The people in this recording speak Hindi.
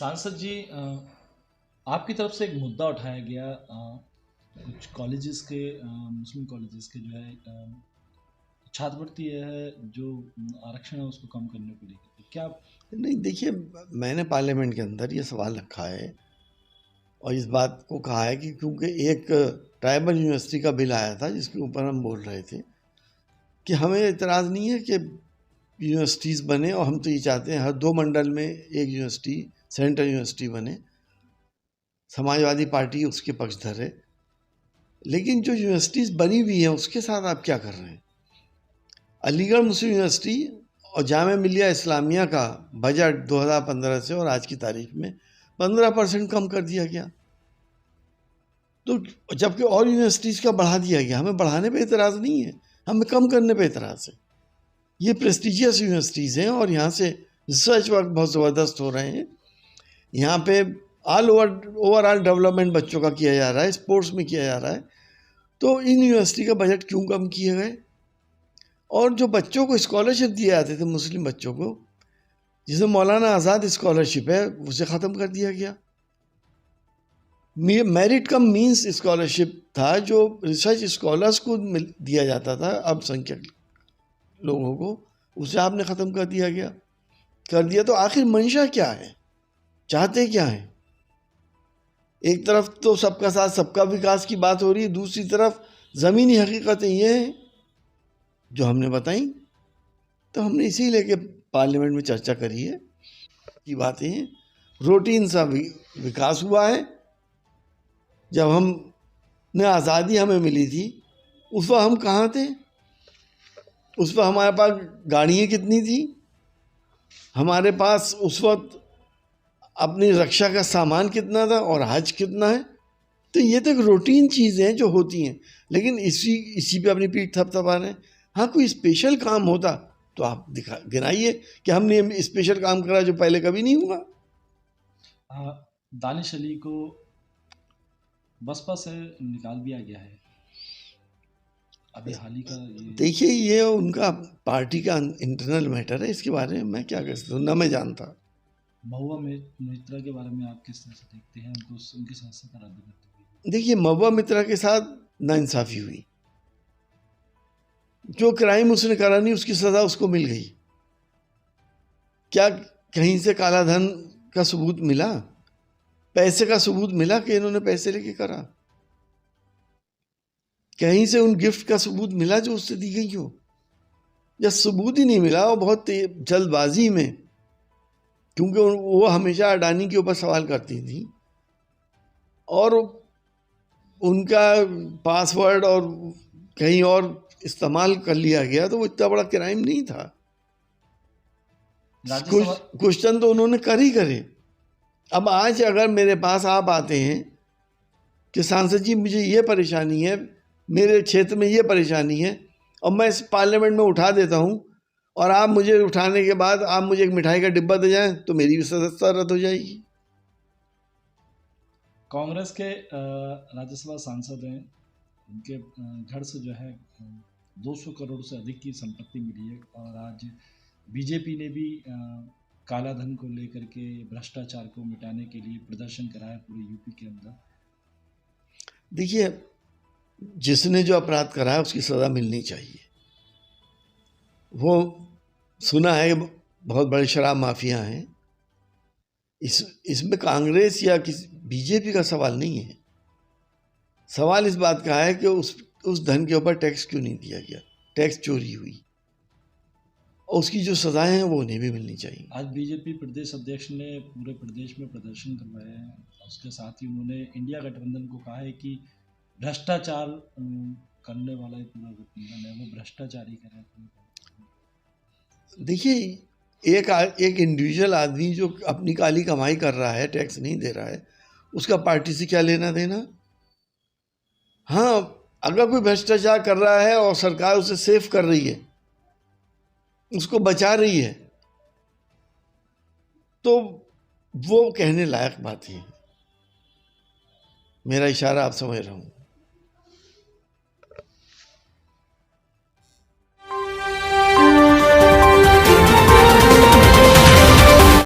सांसद जी, आपकी तरफ से एक मुद्दा उठाया गया, कुछ कॉलेजेस के, मुस्लिम कॉलेजेस के जो है छात्रवृत्ति है, जो आरक्षण है उसको कम करने को लेकर के क्या नहीं, देखिए, मैंने पार्लियामेंट के अंदर ये सवाल रखा है और इस बात को कहा है कि क्योंकि एक ट्राइबल यूनिवर्सिटी का बिल आया था जिसके ऊपर हम बोल रहे थे कि हमें इतराज़ नहीं है कि यूनिवर्सिटीज़ बने, और हम तो ये चाहते हैं हर 2 मंडल में एक यूनिवर्सिटी, सेंट्रल यूनिवर्सिटी बने। समाजवादी पार्टी उसके पक्षधर है, लेकिन जो यूनिवर्सिटीज़ बनी हुई हैं उसके साथ आप क्या कर रहे हैं? अलीगढ़ मुस्लिम यूनिवर्सिटी और जामिया मिलिया इस्लामिया का बजट 2015 से और आज की तारीख में 15% कम कर दिया गया। तो जबकि और यूनिवर्सिटीज़ का बढ़ा दिया गया। हमें बढ़ाने पे इतराज़ नहीं है, हमें कम करने पे इतराज़ है। ये प्रेस्टिजियस यूनिवर्सिटीज़ हैं और यहाँ से रिसर्च वर्क बहुत ज़बरदस्त हो रहे हैं। यहाँ पे ओवरऑल डेवलपमेंट बच्चों का किया जा रहा है, स्पोर्ट्स में किया जा रहा है। तो इन यूनिवर्सिटी का बजट क्यों कम किए गए? और जो बच्चों को स्कॉलरशिप दिए जाते थे, मुस्लिम बच्चों को, जिसे मौलाना आज़ाद स्कॉलरशिप है, उसे ख़त्म कर दिया गया। मेरिट कम मींस स्कॉलरशिप था जो रिसर्च स्कॉलर्स को दिया जाता था अल्पसंख्यक लोगों को, उसे आपने ख़त्म कर दिया। तो आखिर मंशा क्या है, चाहते क्या हैं? एक तरफ तो सबका साथ सबका विकास की बात हो रही है, दूसरी तरफ ज़मीनी हकीकतें ये हैं जो हमने बताई। तो हमने इसी लेके पार्लियामेंट में चर्चा करी है कि बातें हैं। रूटीन सा विकास हुआ है। जब हमने आज़ादी हमें मिली थी उस वक्त हम कहाँ थे? उस वक्त हमारे पास गाड़ियाँ कितनी थी? हमारे पास उस वक्त अपनी रक्षा का सामान कितना था और हज कितना है? तो ये तो एक रूटीन चीज़ें हैं जो होती हैं, लेकिन इसी पे अपनी पीठ थपथपा रहे हैं। हाँ, कोई स्पेशल काम होता तो आप गिनाइए कि हमने स्पेशल काम करा जो पहले कभी नहीं हुआ। दानिश अली को बसपा से निकाल दिया गया है अभी हाल ही का। देखिए, ये उनका पार्टी का इंटरनल मैटर है, इसके बारे में मैं क्या कह सकता हूँ, ना मैं जानता। महुआ मित्रा के बारे में आप किस तरह से देखते हैं, उनकी समस्या का रद्द करते हुए? देखिए, महुआ मित्रा के साथ नाइंसाफ़ी हुई। जो क्राइम उसने करा नहीं उसकी सज़ा उसको मिल गई। क्या कहीं से काला धन का सबूत मिला, पैसे का सबूत मिला कि इन्होंने पैसे लेके करा? कहीं से उन गिफ्ट का सबूत मिला जो उससे दी गई हो? या सबूत ही नहीं मिला, और बहुत जल्दबाजी में, क्योंकि वो हमेशा अडानी के ऊपर सवाल करती थी और उनका पासवर्ड और कहीं और इस्तेमाल कर लिया गया, तो वो इतना बड़ा क्राइम नहीं था। क्वेश्चन तो उन्होंने करे। अब आज अगर मेरे पास आप आते हैं कि सांसद जी मुझे ये परेशानी है, मेरे क्षेत्र में ये परेशानी है, और मैं इस पार्लियामेंट में उठा देता हूँ, और आप मुझे उठाने के बाद आप मुझे एक मिठाई का डिब्बा दे जाएं, तो मेरी भी सदस्यता रद्द हो जाएगी। कांग्रेस के राज्यसभा सांसद हैं, उनके घर से जो है 200 करोड़ से अधिक की संपत्ति मिली है, और आज बीजेपी ने भी काला धन को लेकर के, भ्रष्टाचार को मिटाने के लिए प्रदर्शन कराया पूरे यूपी के अंदर। देखिए, जिसने जो अपराध करा है उसकी सज़ा मिलनी चाहिए। वो सुना है बहुत बड़े शराब माफिया हैं। इसमें कांग्रेस या किसी बीजेपी का सवाल नहीं है। सवाल इस बात का है कि उस धन के ऊपर टैक्स क्यों नहीं दिया गया, टैक्स चोरी हुई, और उसकी जो सजाएं हैं वो उन्हें भी मिलनी चाहिए। आज बीजेपी प्रदेश अध्यक्ष ने पूरे प्रदेश में प्रदर्शन करवाए हैं, उसके साथ ही उन्होंने इंडिया गठबंधन को कहा है कि भ्रष्टाचार करने वाला ही पूरा गठबंधन है, वो भ्रष्टाचारी कर रहा है। देखिए, एक इंडिविजुअल आदमी जो अपनी काली कमाई कर रहा है, टैक्स नहीं दे रहा है, उसका पार्टी से क्या लेना देना? हाँ, अगर कोई भ्रष्टाचार कर रहा है और सरकार उसे सेफ कर रही है, उसको बचा रही है, तो वो कहने लायक बात ही है। मेरा इशारा आप समझ रहा हूँ।